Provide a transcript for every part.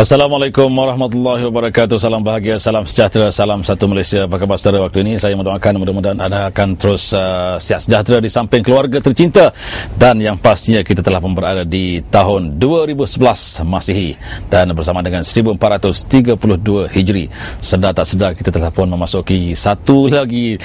Assalamualaikum warahmatullahi wabarakatuh. Salam bahagia, salam sejahtera, salam satu Malaysia. Apa khabar saudara waktu ini? Saya mendoakan mudah-mudahan anda akan terus sihat sejahtera di samping keluarga tercinta. Dan yang pastinya kita telah berada di tahun 2011 Masihi dan bersama dengan 1432 Hijri. Sedar tak sedar kita telah pun memasuki satu lagi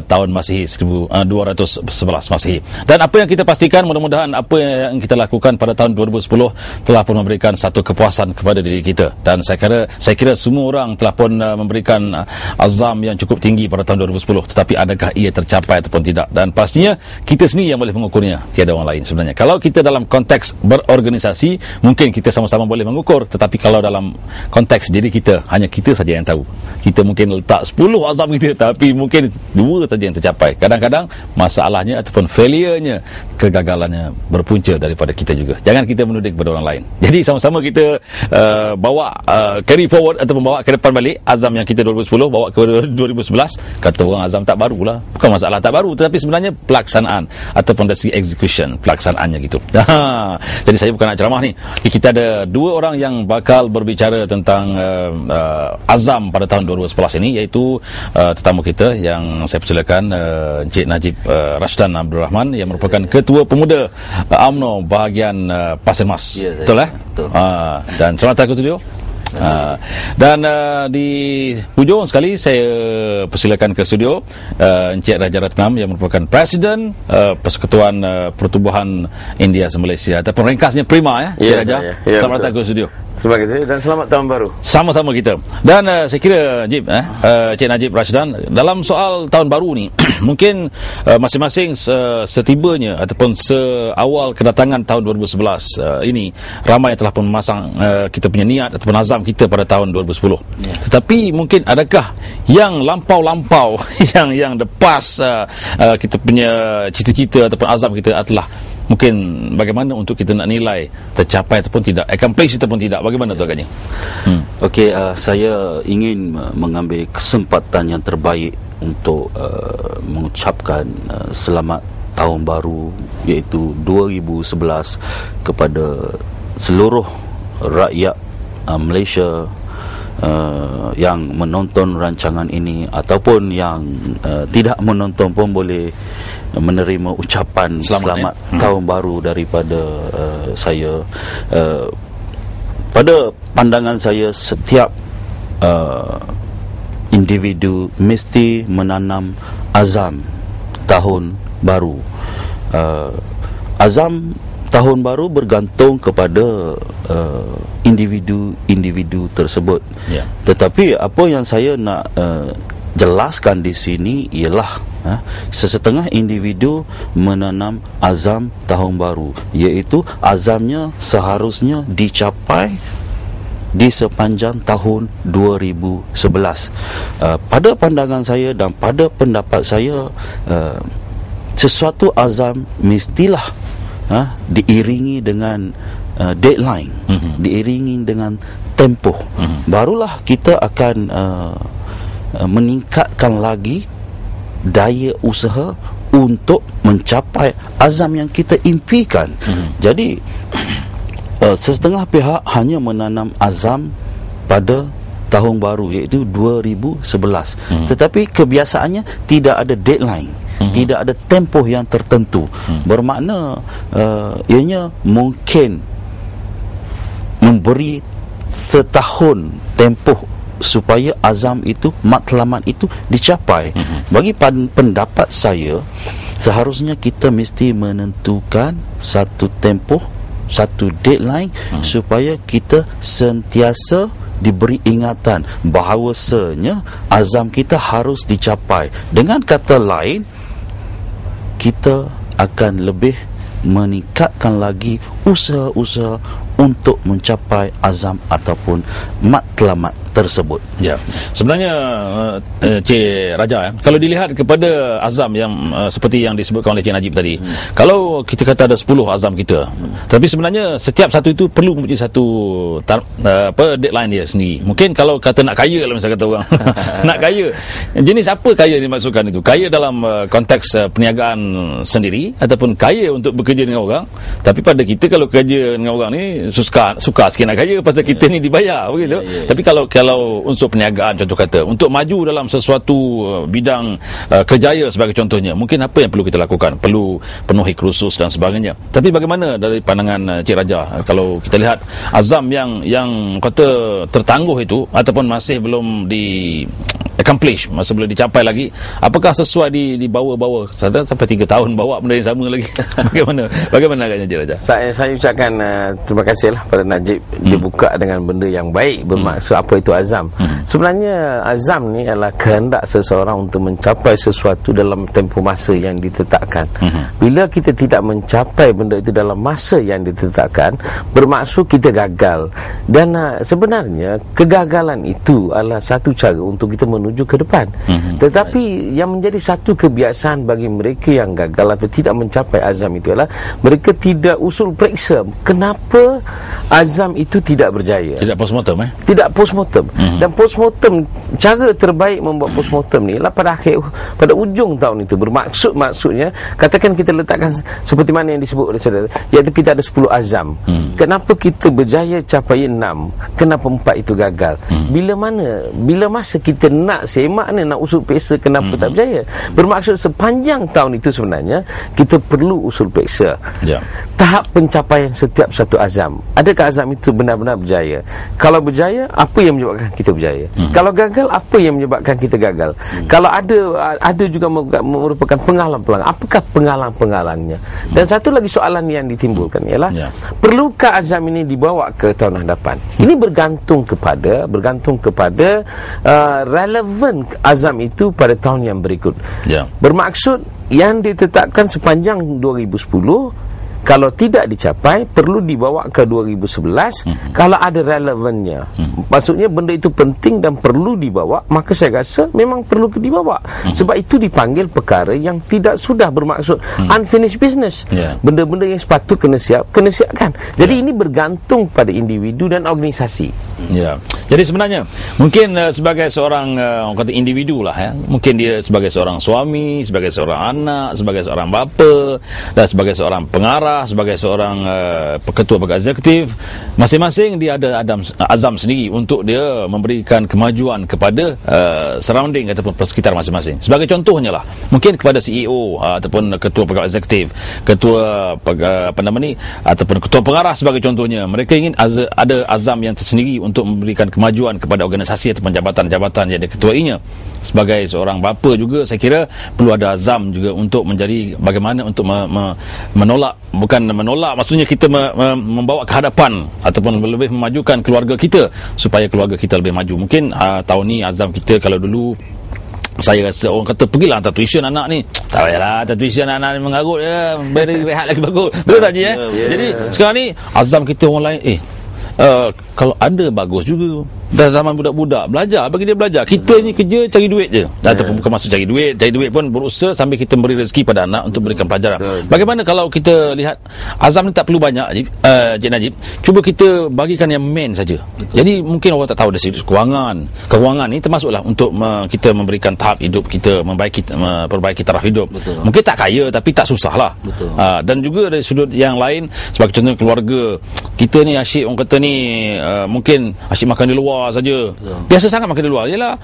tahun Masihi 1211 Masihi. Dan apa yang kita pastikan, mudah-mudahan apa yang kita lakukan pada tahun 2010 telah pun memberikan satu kepuasan kepada diri kita, dan saya kira semua orang telah pun memberikan azam yang cukup tinggi pada tahun 2010, tetapi adakah ia tercapai ataupun tidak? Dan pastinya kita sendiri yang boleh mengukurnya, tiada orang lain sebenarnya. Kalau kita dalam konteks berorganisasi, mungkin kita sama-sama boleh mengukur, tetapi kalau dalam konteks diri kita, hanya kita saja yang tahu. Kita mungkin letak 10 azam kita, tapi mungkin 2 saja yang tercapai. Kadang-kadang masalahnya ataupun failure-nya, kegagalannya berpunca daripada kita juga. Jangan kita menuding kepada orang lain. Jadi sama-sama kita bawa carry forward ataupun bawa ke depan balik azam yang kita 2010 bawa ke 2011. Kata orang azam tak barulah, bukan masalah tak baru, tetapi sebenarnya pelaksanaan ataupun dari segi execution, pelaksanaannya gitu. Jadi saya bukan nak ceramah ni. Kita ada 2 orang yang bakal berbicara tentang azam pada tahun 2011 ini, iaitu tetamu kita yang saya persilakan, Encik Najib Rashdan Abdul Rahman yang merupakan Ketua Pemuda UMNO bahagian Pasir Mas. Ya, betul betul. Dan selamat datang ke studio. Dan di hujung sekali saya persilakan ke studio Encik Raja Ratnam yang merupakan Presiden Persekutuan Pertubuhan India Malaysia, ataupun ringkasnya Prima, ya, Raja. Ya, selamat datang ke studio. Terima kasih dan selamat tahun baru. Sama-sama kita. Dan saya kira Encik Najib Rashdan, dalam soal tahun baru ni mungkin masing-masing setibanya ataupun seawal kedatangan tahun 2011 ini, ramai telah pun memasang kita punya niat ataupun azam kita pada tahun 2010. Ya. Tetapi mungkin adakah yang lampau-lampau yang lepas kita punya cita-cita ataupun azam kita adalah mungkin bagaimana untuk kita nak nilai tercapai ataupun tidak, accomplish ataupun tidak, bagaimana tu agaknya? Okey, saya ingin mengambil kesempatan yang terbaik untuk mengucapkan selamat tahun baru, iaitu 2011 kepada seluruh rakyat Malaysia yang menonton rancangan ini ataupun yang tidak menonton pun boleh menerima ucapan selamat tahun baru daripada saya. Pada pandangan saya, setiap individu mesti menanam azam tahun baru. Azam tahun baru bergantung kepada individu tersebut. Yeah. Tetapi apa yang saya nak jelaskan di sini ialah sesetengah individu menanam azam tahun baru, iaitu azamnya seharusnya dicapai di sepanjang tahun 2011. Pada pandangan saya dan pada pendapat saya, sesuatu azam mestilah diiringi dengan deadline, diiringi dengan tempoh. Barulah kita akan meningkatkan lagi daya usaha untuk mencapai azam yang kita impikan. Jadi setengah pihak hanya menanam azam pada tahun baru, iaitu 2011. Tetapi kebiasaannya tidak ada deadline, tidak ada tempoh yang tertentu. Bermakna ianya mungkin memberi setahun tempoh supaya azam itu, matlamat itu dicapai. Bagi pendapat saya, seharusnya kita mesti menentukan satu tempoh, satu deadline, supaya kita sentiasa diberi ingatan bahawasanya azam kita harus dicapai. Dengan kata lain, kita akan lebih meningkatkan lagi usaha-usaha untuk mencapai azam ataupun matlamat tersebut. Ya. Sebenarnya Cik Raja, kalau dilihat kepada azam yang seperti yang disebutkan oleh Cik Najib tadi, kalau kita kata ada 10 azam kita, tapi sebenarnya setiap satu itu perlu mempunyai satu deadline dia sendiri. Mungkin kalau kata nak kaya, kalau misalnya kata orang nak kaya, jenis apa kaya dimaksudkan itu? Kaya dalam konteks perniagaan sendiri ataupun kaya untuk bekerja dengan orang. Tapi pada kita kalau kerja dengan orang ni suka sikit nak kaya pasal kita ni dibayar begitu. Tapi kalau unsur perniagaan, contoh kata untuk maju dalam sesuatu bidang kerjaya sebagai contohnya, mungkin apa yang perlu kita lakukan? Perlu penuhi kursus dan sebagainya. Tapi bagaimana dari pandangan Cik Raja, kalau kita lihat azam yang kata tertangguh itu ataupun masih belum di accomplish, masih belum dicapai lagi, apakah sesuai dibawa sampai 3 tahun bawa benda yang sama lagi? Bagaimana agaknya Cik Raja? Saya ucapkan terima kasihlah pada Najib. Dia buka dengan benda yang baik, bermaksud apa itu azam. Sebenarnya azam ni adalah kehendak seseorang untuk mencapai sesuatu dalam tempoh masa yang ditetapkan. Bila kita tidak mencapai benda itu dalam masa yang ditetapkan, bermaksud kita gagal. Dan sebenarnya kegagalan itu adalah satu cara untuk kita menuju ke depan. Tetapi yang menjadi satu kebiasaan bagi mereka yang gagal atau tidak mencapai azam itu adalah mereka tidak usul periksa kenapa azam itu tidak berjaya. Tidak postmortem Tidak postmortem. Dan postmortem, cara terbaik membuat postmortem ni lah pada ujung tahun itu. Maksudnya katakan kita letakkan seperti mana yang disebut oleh saudara, iaitu kita ada 10 azam. Kenapa kita berjaya capai 6? Kenapa 4 itu gagal? Bila masa kita nak semak ni, nak usul peksa kenapa tak berjaya? Bermaksud sepanjang tahun itu sebenarnya kita perlu usul peksa. Tahap pencapaian setiap satu azam. Adakah azam itu benar-benar berjaya? Kalau berjaya, apa yang menyebabkan kita berjaya? Kalau gagal, apa yang menyebabkan kita gagal? Kalau ada juga merupakan penghalang-penghalang. Apakah penghalang-penghalangnya? Dan satu lagi soalan yang ditimbulkan ialah perlukah azam ini dibawa ke tahun hadapan? Ini bergantung kepada relevan azam itu pada tahun yang berikut. Bermaksud yang ditetapkan sepanjang 2010, kalau tidak dicapai perlu dibawa ke 2011. Kalau ada relevannya, maksudnya benda itu penting dan perlu dibawa, maka saya rasa memang perlu dibawa. Sebab itu dipanggil perkara yang tidak sudah, bermaksud unfinished business. Benda-benda yang sepatut kena siapkan. Jadi ini bergantung pada individu dan organisasi. Jadi sebenarnya mungkin sebagai seorang kata individu lah, mungkin dia sebagai seorang suami, sebagai seorang anak, sebagai seorang bapa, dan sebagai seorang pengarah, sebagai seorang ketua pegawai eksekutif, masing-masing dia ada azam sendiri untuk dia memberikan kemajuan kepada surrounding ataupun sekitar masing-masing. Sebagai contohnya lah, mungkin kepada CEO ataupun ketua pegawai eksekutif, ketua ataupun ketua pengarah sebagai contohnya, mereka ingin ada azam yang tersendiri untuk memberikan kemajuan kepada organisasi ataupun jabatan-jabatan yang diketuainya. Sebagai seorang bapa juga, saya kira perlu ada azam juga untuk menjadi bagaimana untuk bukan menolak, maksudnya kita membawa ke hadapan ataupun lebih memajukan keluarga kita supaya keluarga kita lebih maju. Mungkin tahun ni azam kita, kalau dulu saya rasa orang kata pergilah hantar tuition anak ni, tak payahlah hantar tuition anak ni, mengarut je, beri rehat lagi bagus. Betul tak Cik? Jadi sekarang ni azam kita orang lain, kalau ada bagus juga. Dah zaman budak-budak belajar, bagi dia belajar. Kita ni kerja cari duit je, ataupun bukan maksud cari duit pun berusaha sambil kita beri rezeki pada anak untuk berikan pelajaran. Bagaimana kalau kita lihat azam ni tak perlu banyak, Cik Najib, cuba kita bagikan yang main saja. Jadi mungkin orang tak tahu dari sudut kewangan ni termasuklah untuk kita memberikan tahap hidup kita, perbaiki taraf hidup. Mungkin tak kaya tapi tak susah lah. Dan juga dari sudut yang lain, sebagai contoh keluarga kita ni asyik, orang kata ni mungkin asyik makan di luar saja. Biasa sangat makan di luar. Yalah,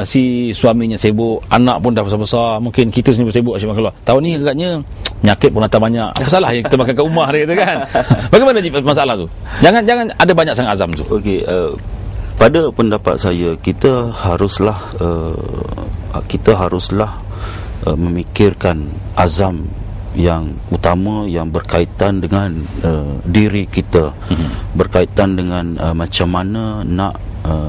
si suaminya sibuk, anak pun dah besar-besar, mungkin kita sendiri sibuk asyik makan luar. Tahun ni agaknya penyakit pun datang banyak. Apa salah yang kita makan kat rumah dia kata kan? Bagaimana masalah tu? Jangan ada banyak sangat azam tu. Okey, pada pendapat saya, kita haruslah memikirkan azam yang utama yang berkaitan dengan diri kita, berkaitan dengan macam mana nak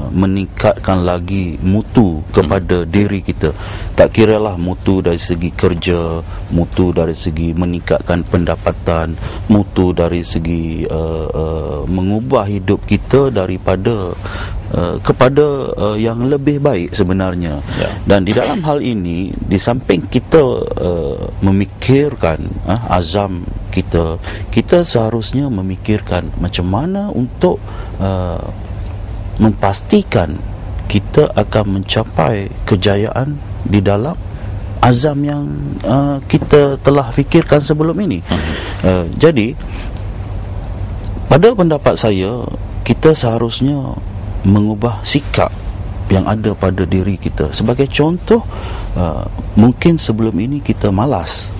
meningkatkan lagi mutu kepada diri kita. Tak kiralah mutu dari segi kerja, mutu dari segi meningkatkan pendapatan, mutu dari segi mengubah hidup kita daripada kepada yang lebih baik sebenarnya. Dan di dalam hal ini, di samping kita memikirkan azam kita, kita seharusnya memikirkan macam mana untuk memastikan kita akan mencapai kejayaan di dalam azam yang kita telah fikirkan sebelum ini. Jadi pada pendapat saya, kita seharusnya mengubah sikap yang ada pada diri kita. Sebagai contoh, mungkin sebelum ini kita malas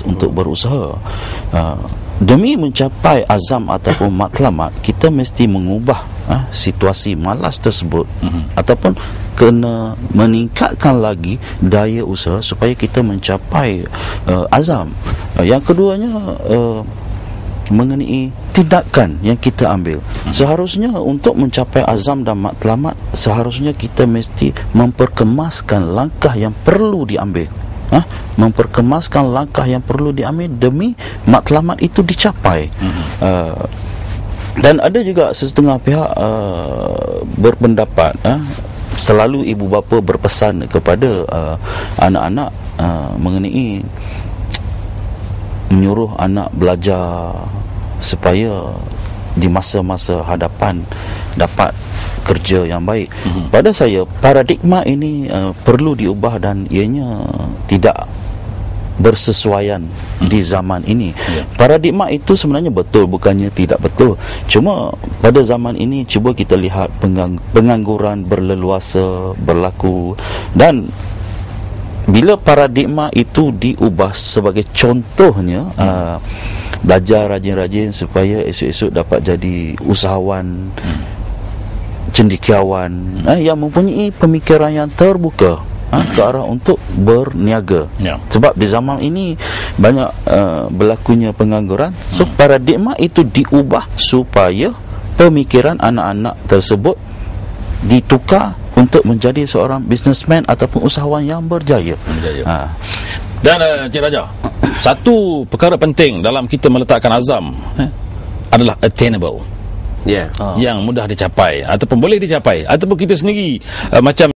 untuk berusaha. Demi mencapai azam ataupun matlamat, kita mesti mengubah situasi malas tersebut, ataupun kena meningkatkan lagi daya usaha supaya kita mencapai azam. Yang keduanya, mengenai tindakan yang kita ambil. Seharusnya untuk mencapai azam dan matlamat, seharusnya kita mesti memperkemaskan langkah yang perlu diambil. Memperkemaskan langkah yang perlu diambil demi matlamat itu dicapai. Dan ada juga setengah pihak berpendapat, selalu ibu bapa berpesan kepada anak-anak mengenai menyuruh anak belajar supaya di masa-masa hadapan dapat kerja yang baik. Pada saya, paradigma ini perlu diubah dan ianya tidak bersesuaian di zaman ini. Paradigma itu sebenarnya betul, bukannya tidak betul. Cuma pada zaman ini cuba kita lihat pengangguran berleluasa berlaku, dan bila paradigma itu diubah, sebagai contohnya belajar rajin-rajin supaya esok-esok dapat jadi usahawan, cendekiawan, yang mempunyai pemikiran yang terbuka ke arah untuk berniaga. Sebab di zaman ini banyak berlakunya pengangguran. So paradigma itu diubah supaya pemikiran anak-anak tersebut ditukar untuk menjadi seorang businessman ataupun usahawan yang berjaya. Dan Cik Raja, satu perkara penting dalam kita meletakkan azam adalah attainable, yang mudah dicapai ataupun boleh dicapai, ataupun kita sendiri macam